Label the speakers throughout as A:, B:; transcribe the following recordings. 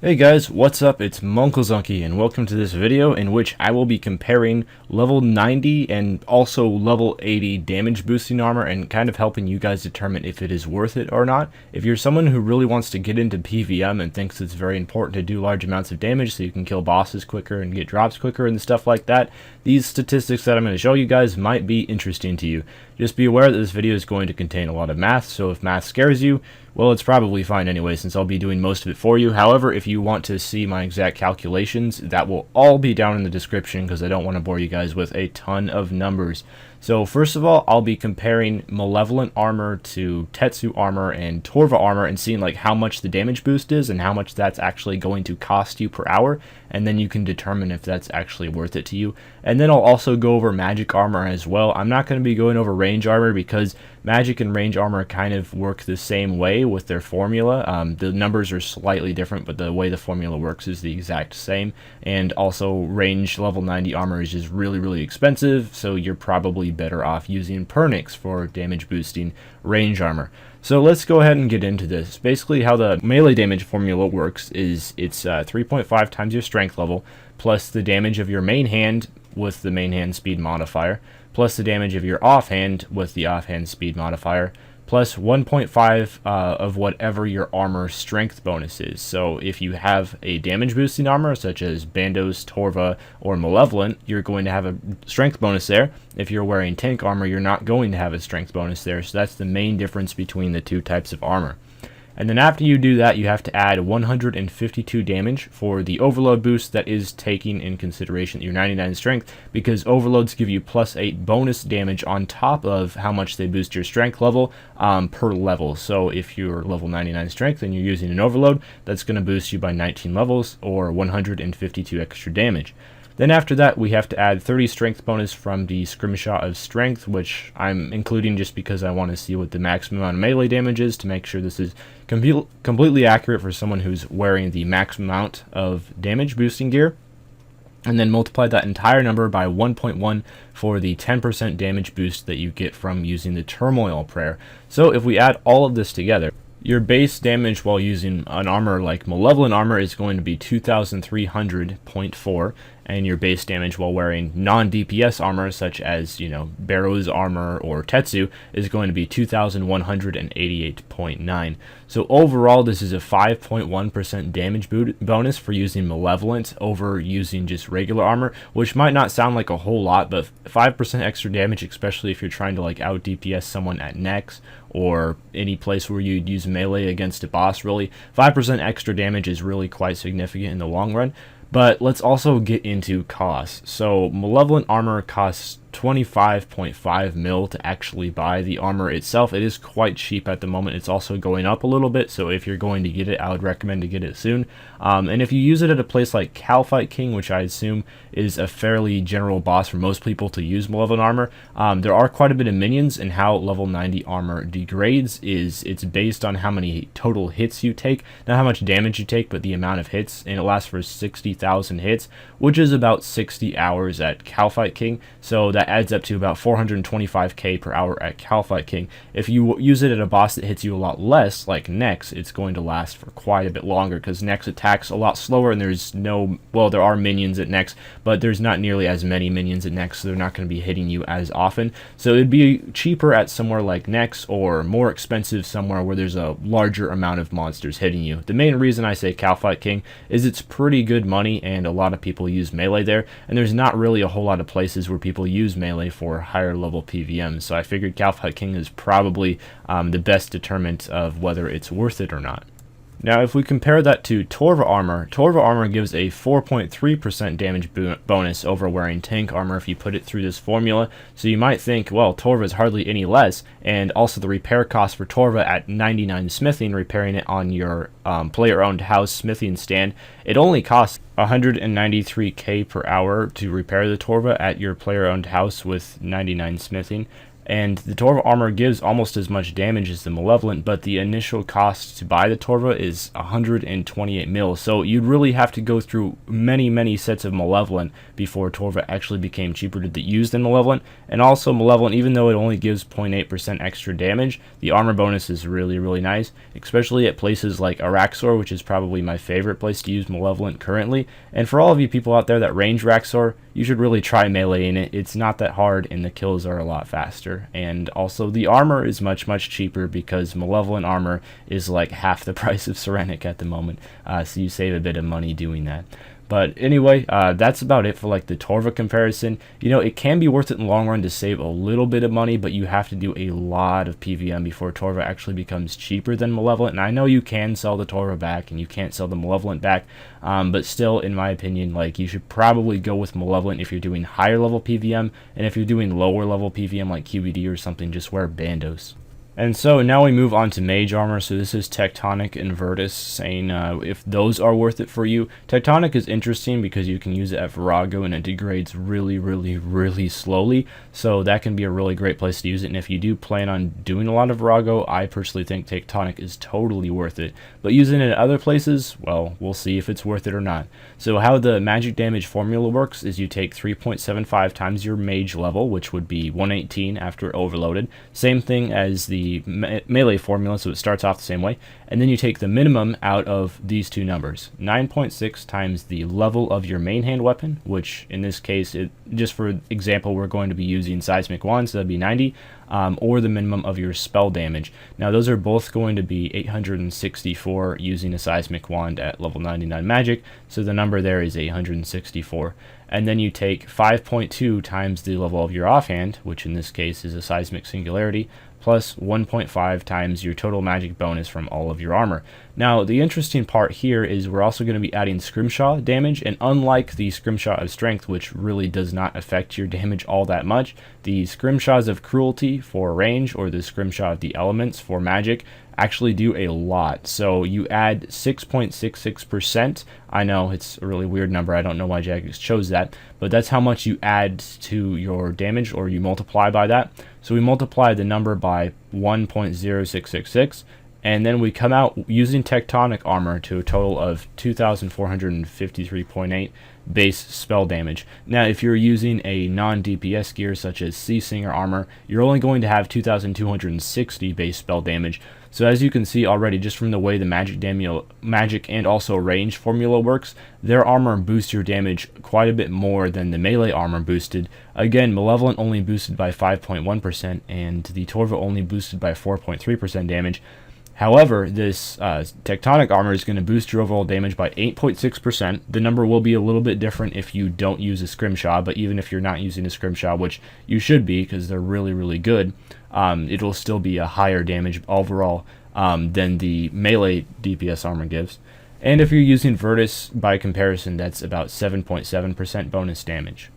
A: Hey guys, what's up? It's Monkelzunky and welcome to this video in which I will be comparing level 90 and also level 80 damage boosting armor and kind of helping you guys determine if it is worth it or not. If you're someone who really wants to get into PvM and thinks it's very important to do large amounts of damage so you can kill bosses quicker and get drops quicker and stuff like that, these statistics that I'm going to show you guys might be interesting to you. Just be aware that this video is going to contain a lot of math, so if math scares you, well, it's probably fine anyway since I'll be doing most of it for you. However, if you want to see my exact calculations, that will all be down in the description because I don't want to bore you guys with a ton of numbers. So first of all, I'll be comparing Malevolent armor to Tetsu armor and Torva armor and seeing like how much the damage boost is and how much that's actually going to cost you per hour, and then you can determine if that's actually worth it to you. And then I'll also go over magic armor as well. I'm not going to be going over range armor because magic and range armor kind of work the same way with their formula. The numbers are slightly different, but the way the formula works is the exact same. And also range level 90 armor is just really expensive, so you're probably better off using Pernix for damage boosting range armor. So let's go ahead and get into this. Basically how the melee damage formula works is it's 3.5 times your strength level plus the damage of your main hand with the main hand speed modifier plus the damage of your offhand with the offhand speed modifier plus 1.5 of whatever your armor strength bonus is. So if you have a damage boosting armor such as Bandos, Torva, or Malevolent, you're going to have a strength bonus there. If you're wearing tank armor, you're not going to have a strength bonus there. So that's the main difference between the two types of armor. And then after you do that, you have to add 152 damage for the overload boost that is taking in consideration your 99 strength, because overloads give you +8 bonus damage on top of how much they boost your strength level per level. So if you're level 99 strength and you're using an overload, that's going to boost you by 19 levels or 152 extra damage. Then after that, we have to add 30 strength bonus from the Scrimshaw of Strength, which I'm including just because I want to see what the maximum amount of melee damage is to make sure this is completely accurate for someone who's wearing the maximum amount of damage boosting gear. And then multiply that entire number by 1.1 for the 10% damage boost that you get from using the Turmoil Prayer. So if we add all of this together, your base damage while using an armor like Malevolent armor is going to be 2,300.4, and your base damage while wearing non-DPS armor such as, Barrow's armor or Tetsu is going to be 2,188.9. So overall, this is a 5.1% damage bonus for using Malevolent over using just regular armor, which might not sound like a whole lot, but 5% extra damage, especially if you're trying to like out DPS someone at Nex or any place where you'd use melee against a boss, really, 5% extra damage is really quite significant in the long run. But let's also get into costs. So Malevolent armor costs 25.5 mil to actually buy the armor itself. It is quite cheap at the moment. It's also going up a little bit, so if you're going to get it, I would recommend to get it soon. And if you use it at a place like Kalphite King, which I assume is a fairly general boss for most people to use Malevolent armor, there are quite a bit of minions, and how level 90 armor degrades is it's based on how many total hits you take, not how much damage you take, but the amount of hits, and it lasts for 60,000 hits, which is about 60 hours at Kalphite King, so that adds up to about 425k per hour at Kalphite King. If you use it at a boss that hits you a lot less, like Nex, it's going to last for quite a bit longer, because Nex attacks a lot slower, and there's no, well, there are minions at Nex, but there's not nearly as many minions at Nex, so they're not going to be hitting you as often. So it'd be cheaper at somewhere like Nex, or more expensive somewhere where there's a larger amount of monsters hitting you. The main reason I say Kalphite King is it's pretty good money, and a lot of people use melee there, and there's not really a whole lot of places where people use melee for higher level PvM, so I figured Kalphite King is probably the best determinant of whether it's worth it or not. Now if we compare that to Torva armor gives a 4.3% damage bonus over wearing tank armor if you put it through this formula, so you might think, well, Torva is hardly any less, and also the repair cost for Torva at 99 smithing, repairing it on your player-owned house smithing stand, it only costs 193k per hour to repair the Torva at your player-owned house with 99 smithing. And the Torva armor gives almost as much damage as the Malevolent, but the initial cost to buy the Torva is 128 mil, so you'd really have to go through many sets of Malevolent before Torva actually became cheaper to use than Malevolent. And also Malevolent, even though it only gives 0.8% extra damage, the armor bonus is really nice, especially at places like Araxor, which is probably my favorite place to use Malevolent currently. And for all of you people out there that range Araxor, you should really try melee in it. It's not that hard, and the kills are a lot faster. And also the armor is much cheaper because Malevolent armor is like half the price of Serenic at the moment, so you save a bit of money doing that. But anyway, that's about it for like the Torva comparison. You know, it can be worth it in the long run to save a little bit of money, but you have to do a lot of PVM before Torva actually becomes cheaper than Malevolent. And I know you can sell the Torva back and you can't sell the Malevolent back, but still, in my opinion, like, you should probably go with Malevolent if you're doing higher level PVM, and if you're doing lower level PVM like QBD or something, just wear Bandos. And so now we move on to Mage armor. So this is Tectonic and Virtus, saying if those are worth it for you. Tectonic is interesting because you can use it at Vorago and it degrades really slowly, so that can be a really great place to use it. And if you do plan on doing a lot of Vorago, I personally think Tectonic is totally worth it. But using it at other places, well, we'll see if it's worth it or not. So how the magic damage formula works is you take 3.75 times your Mage level, which would be 118 after overloaded. Same thing as the melee formula, so it starts off the same way, and then you take the minimum out of these two numbers, 9.6 times the level of your main hand weapon, which in this case, just for example, we're going to be using Seismic Wand, so that'd be 90, or the minimum of your spell damage. Now those are both going to be 864 using a Seismic Wand at level 99 magic, so the number there is 864. And then you take 5.2 times the level of your offhand, which in this case is a Seismic Singularity, plus 1.5 times your total magic bonus from all of your armor. Now, the interesting part here is we're also going to be adding Scrimshaw damage, and unlike the Scrimshaw of Strength, which really does not affect your damage all that much, the Scrimshaws of Cruelty for range, or the Scrimshaw of the Elements for magic, actually do a lot. So you add 6.66%. I know it's a really weird number. I don't know why Jagex chose that, but that's how much you add to your damage, or you multiply by that. So we multiply the number by 1.0666, and then we come out using Tectonic armor to a total of 2,453.8 base spell damage. Now, if you're using a non-DPS gear such as Sea Singer armor, you're only going to have 2,260 base spell damage. So as you can see already, just from the way the magic and also range formula works, their armor boosts your damage quite a bit more than the melee armor boosted. Again, Malevolent only boosted by 5.1%, and the Torva only boosted by 4.3% damage. However, this Tectonic armor is going to boost your overall damage by 8.6%. The number will be a little bit different if you don't use a Scrimshaw, but even if you're not using a Scrimshaw, which you should be because they're really good, it'll still be a higher damage overall than the melee DPS armor gives. And if you're using Virtus, by comparison, that's about 7.7% bonus damage.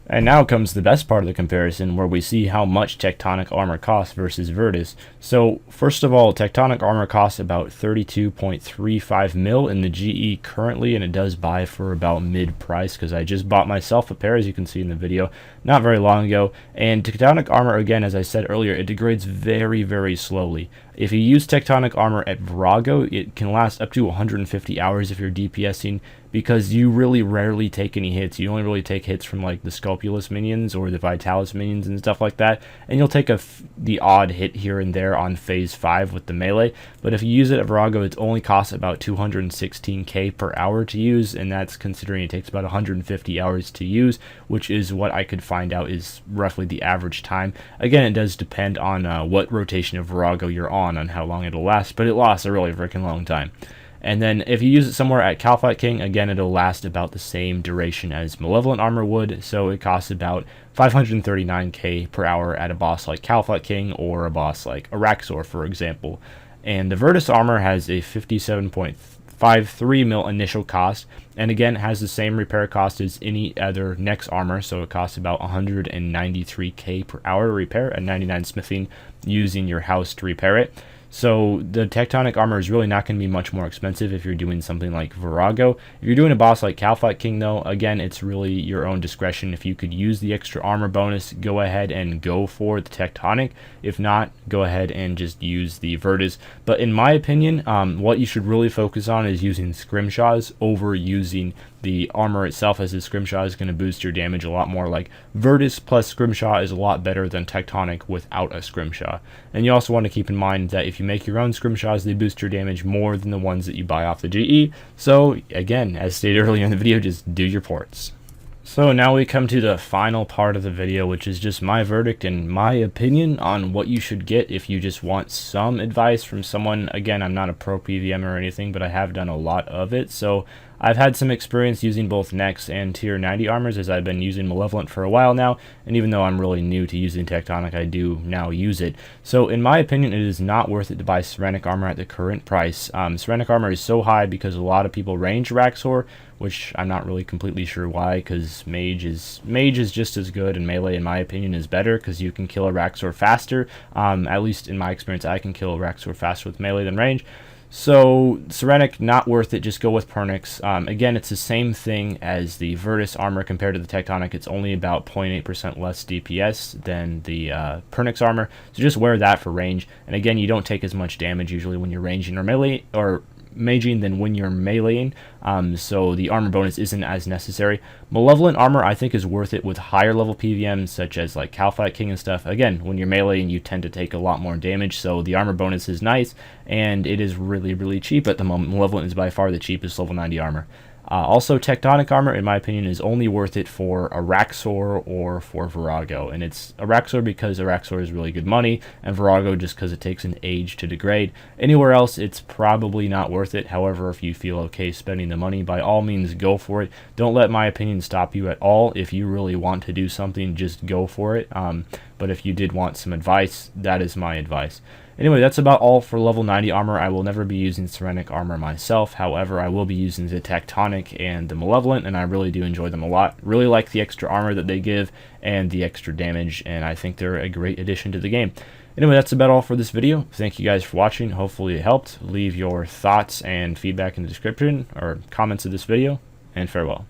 A: And now comes the best part of the comparison, where we see how much Tectonic armor costs versus Virtus. So first of all, Tectonic armor costs about 32.35 mil in the GE currently, and it does buy for about mid price because I just bought myself a pair, as you can see in the video, not very long ago. And Tectonic armor, again, as I said earlier, it degrades very slowly. If you use Tectonic armor at Vorago, it can last up to 150 hours if you're DPSing, because you really rarely take any hits. You only really take hits from like the Scopulus minions or the Vitalis minions and stuff like that, and you'll take the odd hit here and there on phase 5 with the melee. But if you use it at Vorago, it only costs about 216k per hour to use, and that's considering it takes about 150 hours to use, which is what I could find out is roughly the average time. Again, it does depend on what rotation of Vorago you're on how long it'll last, but it lasts a really freaking long time. And then if you use it somewhere at Kalphite King, again, it'll last about the same duration as Malevolent armor would, so it costs about 539k per hour at a boss like Kalphite King or a boss like Araxor, for example. And the Virtus armor has a 57.53 mil initial cost, and again, it has the same repair cost as any other Nex armor, so it costs about 193k per hour to repair at 99 smithing using your house to repair it. So the Tectonic armor is really not going to be much more expensive if you're doing something like Vorago. If you're doing a boss like Kalphite King though, again, it's really your own discretion. If you could use the extra armor bonus, go ahead and go for the Tectonic. If not, go ahead and just use the Virtus. But in my opinion, what you should really focus on is using Scrimshaws over using the armor itself, as the Scrimshaw is going to boost your damage a lot more. Like Virtus plus Scrimshaw is a lot better than Tectonic without a Scrimshaw. And you also want to keep in mind that if you make your own Scrimshaws, they boost your damage more than the ones that you buy off the GE. So again, as stated earlier in the video, just do your ports. So now we come to the final part of the video, which is just my verdict and my opinion on what you should get if you just want some advice from someone. Again, I'm not a pro PVM or anything, but I have done a lot of it. So I've had some experience using both Nex and tier 90 armors, as I've been using Malevolent for a while now, and even though I'm really new to using Tectonic, I do now use it. So in my opinion, it is not worth it to buy Serenic armor at the current price. Serenic armor is so high because a lot of people range Raxor, which I'm not really completely sure why, because Mage is just as good, and Melee, in my opinion, is better because you can kill a Raxor faster. At least in my experience, I can kill a Raxor faster with Melee than range. So Serenic, not worth it, just go with Pernix. Again, it's the same thing as the Virtus armor compared to the Tectonic. It's only about 0.8% less DPS than the Pernix armor, so just wear that for range. And again, you don't take as much damage usually when you're ranging or melee, or maging, than when you're meleeing, so the armor bonus isn't as necessary. Malevolent armor I think is worth it with higher level PVMs such as like Kalphite King and stuff. Again, when you're meleeing, you tend to take a lot more damage, so the armor bonus is nice, and it is really cheap at the moment. Malevolent is by far the cheapest level 90 armor. Also, Tectonic armor, in my opinion, is only worth it for Araxor or for Vorago. And it's Araxor because Araxor is really good money, and Vorago just because it takes an age to degrade. Anywhere else, it's probably not worth it. However, if you feel okay spending the money, by all means, go for it. Don't let my opinion stop you at all. If you really want to do something, just go for it. But if you did want some advice, that is my advice. Anyway, that's about all for level 90 armor. I will never be using Serenic armor myself. However, I will be using the Tectonic and the Malevolent, and I really do enjoy them a lot. Really like the extra armor that they give and the extra damage, and I think they're a great addition to the game. Anyway, that's about all for this video. Thank you guys for watching. Hopefully it helped. Leave your thoughts and feedback in the description or comments of this video, and farewell.